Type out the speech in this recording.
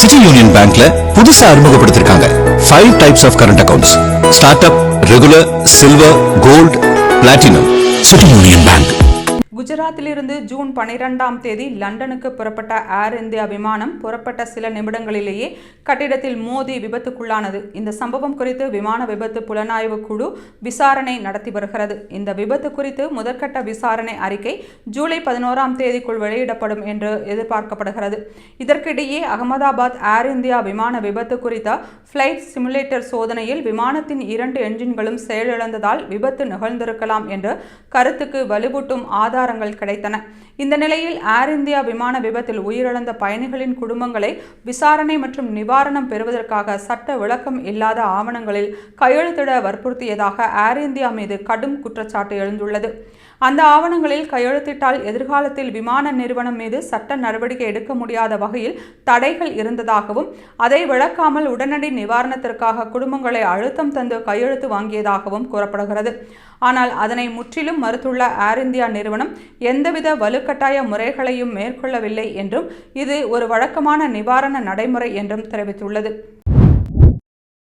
City union பேங்க்ல புதுசா அறிமுகப்படுத்திருக்காங்க 5 types of current accounts. Start up, regular, silver, gold, platinum. City union bank. குஜராத்திலிருந்து June 12ஆம் தேதி லண்டனுக்கு புறப்பட்ட ஏர் இந்தியா விமானம் புறப்பட்ட சில நிமிடங்களிலேயே கட்டிடத்தில் மோதி விபத்துக்குள்ளானது. இந்த சம்பவம் குறித்து விமான விபத்து புலனாய்வு குழு விசாரணை நடத்தி வருகிறது. இந்த விபத்து குறித்து முதற்கட்ட விசாரணை அறிக்கை ஜூலை 11ஆம் தேதிக்குள் வெளியிடப்படும் என்று எதிர்பார்க்கப்படுகிறது. இதற்கிடையே அகமதாபாத் ஏர் இந்தியா விமான விபத்து குறித்த ஃபிளைட் சிமுலேட்டர் சோதனையில் விமானத்தின் 2 என்ஜின்களும் செயலிழந்ததால் விபத்து நிகழ்ந்திருக்கலாம் என்ற கருத்துக்கு வலுவூட்டும் ஆதாரங்கள் கிடைத்தன. இந்த நிலையில் ஏர் இந்தியா விமான விபத்தில் உயிரிழந்த பயணிகளின் குடும்பங்களை விசாரணை மற்றும் நிவாரணம் பெறுவதற்காக சட்ட விளக்கம் இல்லாத ஆவணங்களில் கையெழுத்திட வற்புறுத்தியதாக ஏர் இந்தியா மீது கடும் குற்றச்சாட்டு எழுந்துள்ளது. அந்த ஆவணங்களில் கையெழுத்திட்டால் எதிர்காலத்தில் விமான நிறுவனம் மீது சட்ட நடவடிக்கை எடுக்க முடியாத வகையில் தடைகள் இருந்ததாகவும் அதை விளக்காமல் உடனடி நிவாரணத்திற்காக குடும்பங்களை அழுத்தம் தந்து கையெழுத்து வாங்கியதாகவும் கூறப்படுகிறது. ஆனால் அதனை முற்றிலும் மறுத்துள்ள ஏர் இந்தியா நிறுவனம் எந்தவித வலுக்கட்டாய முறைகளையும் மேற்கொள்ளவில்லை என்றும் இது ஒரு வழக்கமான நிவாரண நடைமுறை என்றும் தெரிவித்துள்ளது.